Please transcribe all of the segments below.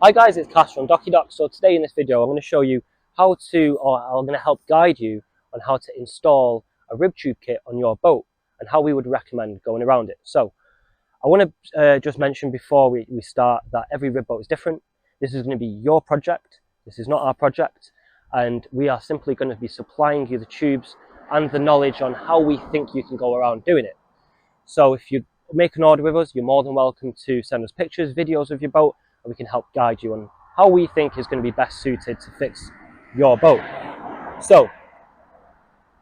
Hi guys, it's Cash from DocuDoc. So today in this video I'm going to show you how to, or I'm going to help guide you on how to install a rib tube kit on your boat and how we would recommend going around it. So I want to just mention before we start that every rib boat is different. This is going to be your project, this is not our project, and we are simply going to be supplying you the tubes and the knowledge on how we think you can go around doing it. So if you make an order with us, you're more than welcome to send us pictures, videos of your boat, and we can help guide you on how we think is going to be best suited to fix your boat. So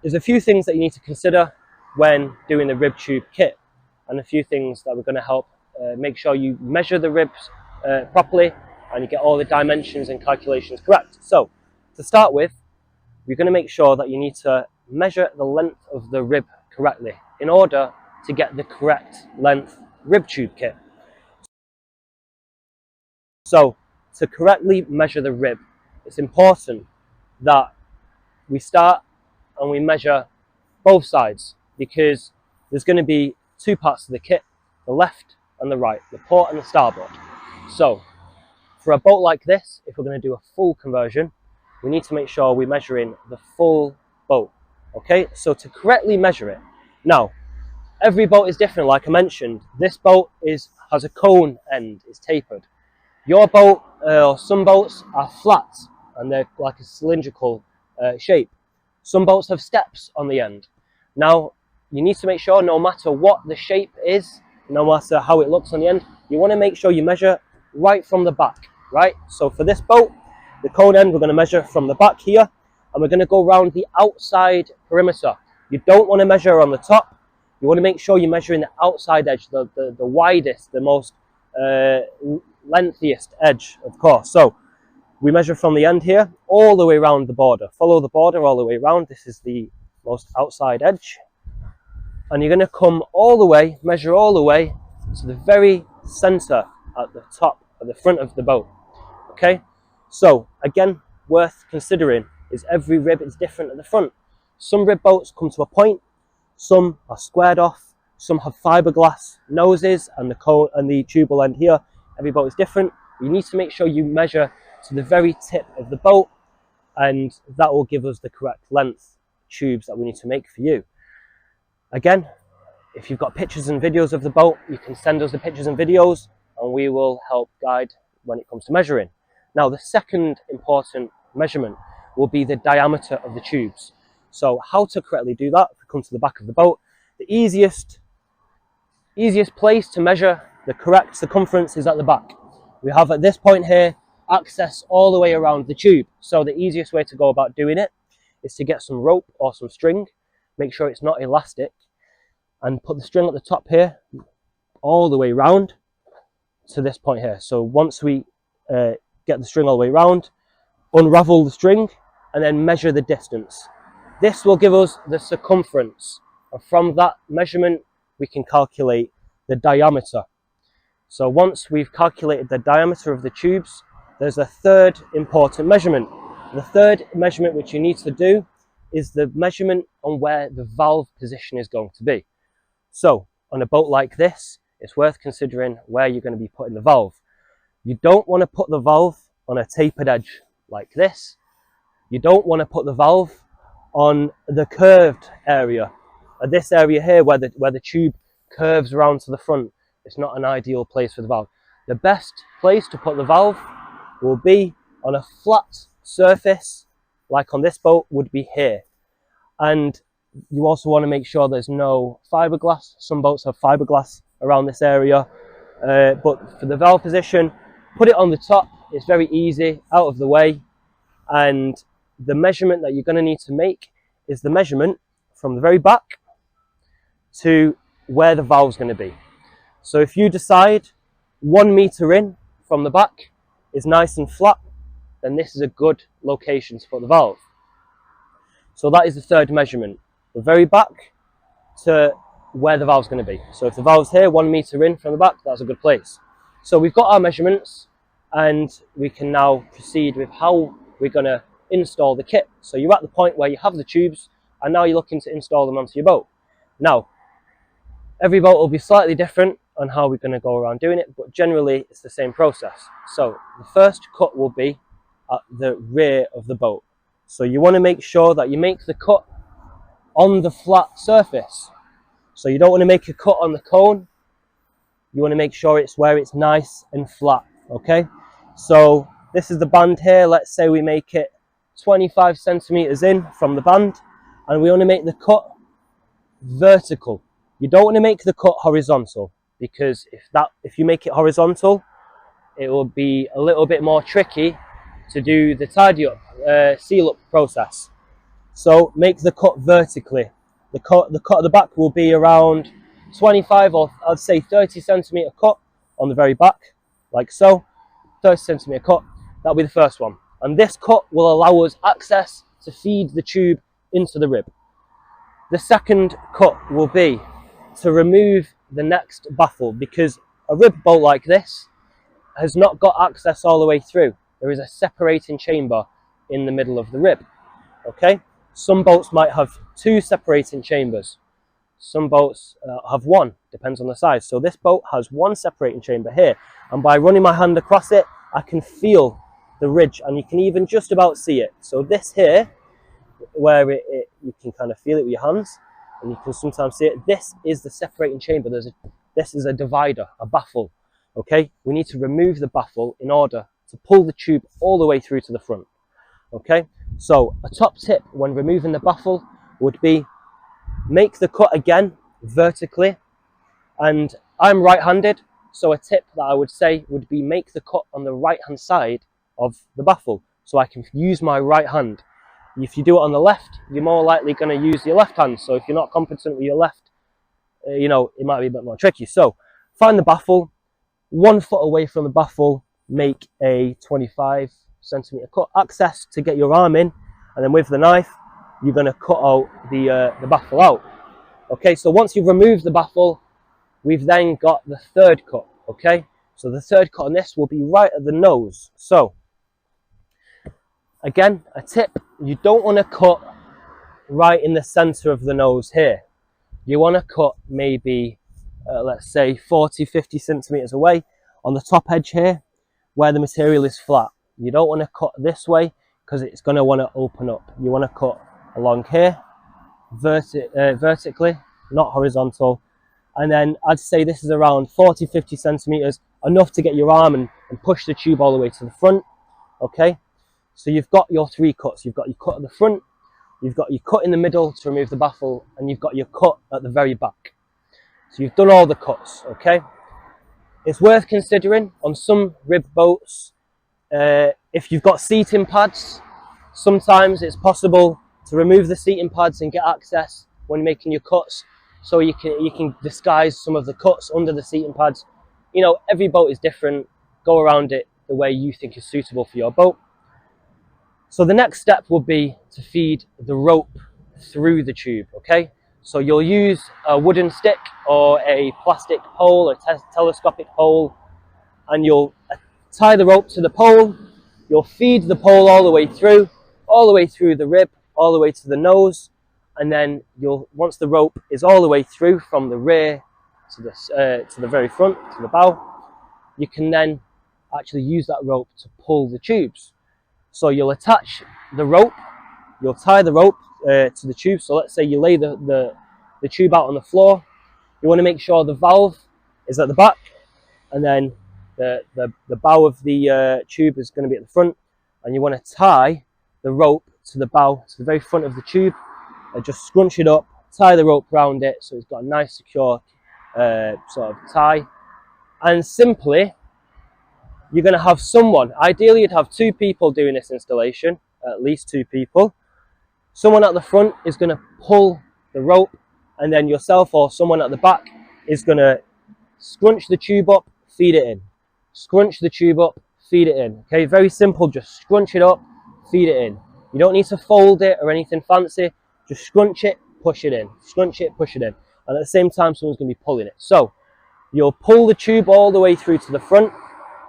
there's a few things that you need to consider when doing the rib tube kit, and a few things that we're going to help make sure you measure the ribs properly and you get all the dimensions and calculations correct. So to start with, you're going to make sure that you need to measure the length of the rib correctly in order to get the correct length rib tube kit. So to correctly measure the rib, it's important that we start and we measure both sides, because there's going to be two parts of the kit, the left and the right, the port and the starboard. So for a boat like this, if we're going to do a full conversion, we need to make sure we're measuring the full boat. Okay, so to correctly measure it, now every boat is different. Like I mentioned, this boat has a cone end, it's tapered. Your boat, or some boats, are flat and they're like a cylindrical shape. Some boats have steps on the end. Now, you need to make sure, no matter what the shape is, no matter how it looks on the end, you want to make sure you measure right from the back, right? So for this boat, the cone end, we're going to measure from the back here, and we're going to go around the outside perimeter. You don't want to measure on the top. You want to make sure you're measuring the outside edge, the widest, the most lengthiest edge, of course. So we measure from the end here all the way around the border. Follow the border all the way around. This is the most outside edge, and you're going to come all the way, measure all the way to the very center at the top, at the front of the boat. Okay, so again, worth considering is every rib is different at the front. Some rib boats come to a point, some are squared off, some have fiberglass noses and the cone and the tubal end here. Every boat is different. You need to make sure you measure to the very tip of the boat, and that will give us the correct length tubes that we need to make for you. Again, if you've got pictures and videos of the boat, you can send us the pictures and videos and we will help guide when it comes to measuring. Now, the second important measurement will be the diameter of the tubes. So how to correctly do that, if we come to the back of the boat, the easiest place to measure the correct circumference is at the back. We have at this point here access all the way around the tube. So the easiest way to go about doing it is to get some rope or some string, make sure it's not elastic, and put the string at the top here all the way round to this point here. So once we get the string all the way round, unravel the string and then measure the distance. This will give us the circumference, and from that measurement we can calculate the diameter. So once we've calculated the diameter of the tubes, there's a third important measurement. The third measurement which you need to do is the measurement on where the valve position is going to be. So on a boat like this, it's worth considering where you're going to be putting the valve. You don't want to put the valve on a tapered edge like this. You don't want to put the valve on the curved area. This area here where the tube curves around to the front, it's not an ideal place for the valve. The best place to put the valve will be on a flat surface, like on this boat would be here. And you also want to make sure there's no fiberglass. Some boats have fiberglass around this area, but for the valve position, put it on the top. It's very easy, out of the way, and the measurement that you're going to need to make is the measurement from the very back to where the valve's going to be. So if you decide 1 meter in from the back is nice and flat, then this is a good location to put the valve. So that is the third measurement, the very back to where the valve's going to be. So if the valve's here 1 meter in from the back, that's a good place. So we've got our measurements and we can now proceed with how we're going to install the kit. So you're at the point where you have the tubes and now you're looking to install them onto your boat. Now, every boat will be slightly different on how we're going to go around doing it, but generally it's the same process. So the first cut will be at the rear of the boat. So you want to make sure that you make the cut on the flat surface. So you don't want to make a cut on the cone. You want to make sure it's where it's nice and flat, okay? So this is the band here. Let's say we make it 25 centimeters in from the band, and we want to make the cut vertical. You don't want to make the cut horizontal, because if you make it horizontal, it will be a little bit more tricky to do the tidy up, seal up process. So make the cut vertically. The cut at the back will be around 25 or I'd say 30 centimeter cut on the very back, like so. 30 centimeter cut, that'll be the first one. And this cut will allow us access to feed the tube into the rib. The second cut will be to remove the next baffle, because a rib bolt like this has not got access all the way through. There is a separating chamber in the middle of the rib, okay? Some boats might have 2 separating chambers. Some boats have 1, depends on the size. So this boat has 1 separating chamber here, and by running my hand across it, I can feel the ridge, and you can even just about see it. So this here, where you can kind of feel it with your hands, and you can sometimes see it, this is the separating chamber. This is a divider, a baffle, okay? We need to remove the baffle in order to pull the tube all the way through to the front, okay? So a top tip when removing the baffle would be make the cut again vertically, and I'm right-handed, so a tip that I would say would be make the cut on the right-hand side of the baffle, so I can use my right hand. If you do it on the left, you're more likely going to use your left hand, so if you're not competent with your left, you know, it might be a bit more tricky. So find the baffle, 1 foot away from the baffle, make a 25 centimeter cut, access to get your arm in, and then with the knife, you're going to cut out the baffle out. Okay, so once you've removed the baffle, we've then got the third cut, okay? So the third cut on this will be right at the nose. So, again, a tip, you don't want to cut right in the center of the nose here. You want to cut maybe, let's say 40, 50 centimeters away on the top edge here, where the material is flat. You don't want to cut this way, because it's going to want to open up. You want to cut along here, vertically, not horizontal. And then I'd say this is around 40, 50 centimeters, enough to get your arm and push the tube all the way to the front, okay? So you've got your 3 cuts. You've got your cut at the front, you've got your cut in the middle to remove the baffle, and you've got your cut at the very back. So you've done all the cuts, okay? It's worth considering on some rib boats, if you've got seating pads, sometimes it's possible to remove the seating pads and get access when making your cuts, so you can disguise some of the cuts under the seating pads. You know, every boat is different. Go around it the way you think is suitable for your boat. So the next step will be to feed the rope through the tube, okay? So you'll use a wooden stick or a plastic pole, a telescopic pole, and you'll tie the rope to the pole. You'll feed the pole all the way through the rib, all the way to the nose, and then once the rope is all the way through from the rear to the very front, to the bow, you can then actually use that rope to pull the tubes. So you'll attach the rope, you'll tie the rope to the tube. So let's say you lay the tube out on the floor. You want to make sure the valve is at the back, and then the bow of the tube is going to be at the front, and you want to tie the rope to the bow, to the very front of the tube, and just scrunch it up, tie the rope around it so it's got a nice secure sort of tie. And simply, you're going to have someone, ideally you'd have 2 people doing this installation, at least 2 people. Someone at the front is going to pull the rope, and then yourself or someone at the back is going to scrunch the tube up, feed it in. Scrunch the tube up, feed it in. Okay, very simple, just scrunch it up, feed it in. You don't need to fold it or anything fancy, just scrunch it, push it in. Scrunch it, push it in. And at the same time, someone's going to be pulling it. So, you'll pull the tube all the way through to the front.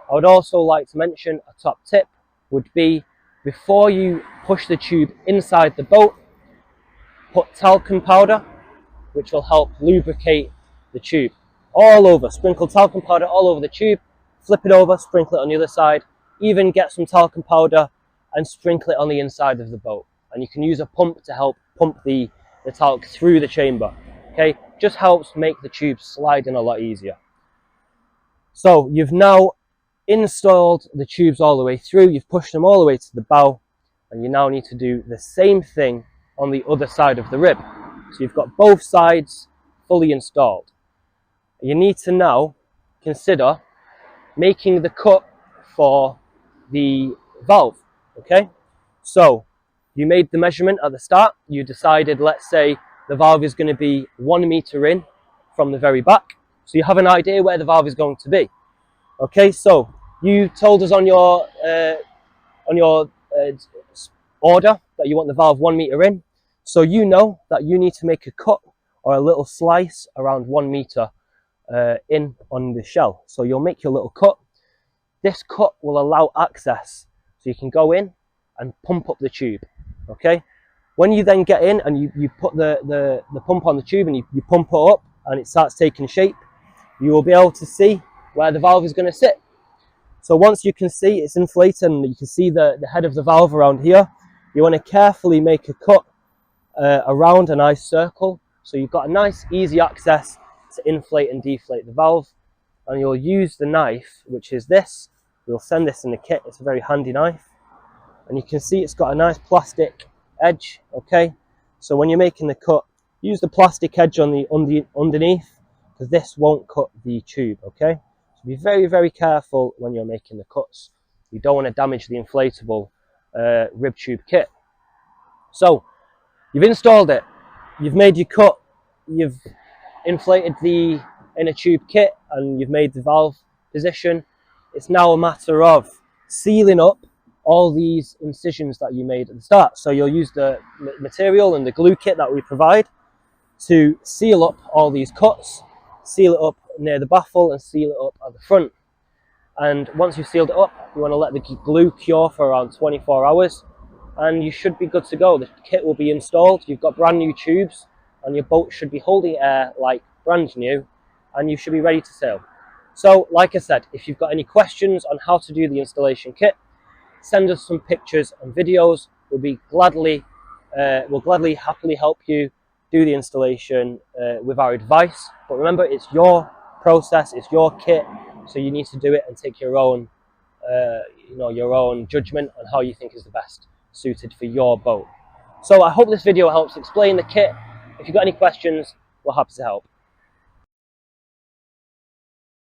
I would also like to mention a top tip would be, before you push the tube inside the boat, put talcum powder, which will help lubricate the tube. all over. Sprinkle talcum powder all over the tube, flip it over, sprinkle it on the other side, even get some talcum powder and sprinkle it on the inside of the boat. And you can use a pump to help pump the talc through the chamber. Okay, just helps make the tube slide in a lot easier. So you've now installed the tubes all the way through, you've pushed them all the way to the bow, and you now need to do the same thing on the other side of the rib. So you've got both sides fully installed. You need to now consider making the cut for the valve, okay? So you made the measurement at the start, you decided, let's say the valve is going to be 1 meter in from the very back, so you have an idea where the valve is going to be. Okay, so you told us on your order that you want the valve 1 meter in, so you know that you need to make a cut or a little slice around 1 meter in on the shell. So you'll make your little cut. This cut will allow access, so you can go in and pump up the tube. Okay, when you then get in and you put the pump on the tube and you pump it up and it starts taking shape, you will be able to see where the valve is going to sit. So once you can see it's inflated and you can see the head of the valve around here, you want to carefully make a cut around a nice circle, so you've got a nice easy access to inflate and deflate the valve. And you'll use the knife, which is this. We'll send this in the kit. It's a very handy knife, and you can see it's got a nice plastic edge. Okay, so when you're making the cut, use the plastic edge on the underneath, because this won't cut the tube. Okay, so be very careful when you're making the cuts. You don't want to damage the inflatable rib tube kit. So you've installed it, you've made your cut, you've inflated the inner tube kit, and you've made the valve position. It's now a matter of sealing up all these incisions that you made at the start. So you'll use the material and the glue kit that we provide to seal up all these cuts, seal it up near the baffle and seal it up at the front. And once you've sealed it up, you want to let the glue cure for around 24 hours and you should be good to go. The kit will be installed, you've got brand new tubes, and your boat should be holding air like brand new, and you should be ready to sail. So like I said, if you've got any questions on how to do the installation kit, send us some pictures and videos. We'll gladly happily help you do the installation with our advice. But remember, it's your process, it's your kit, so you need to do it and take your own your own judgment on how you think is the best suited for your boat. So I hope this video helps explain the kit. If you've got any questions, we're happy to help.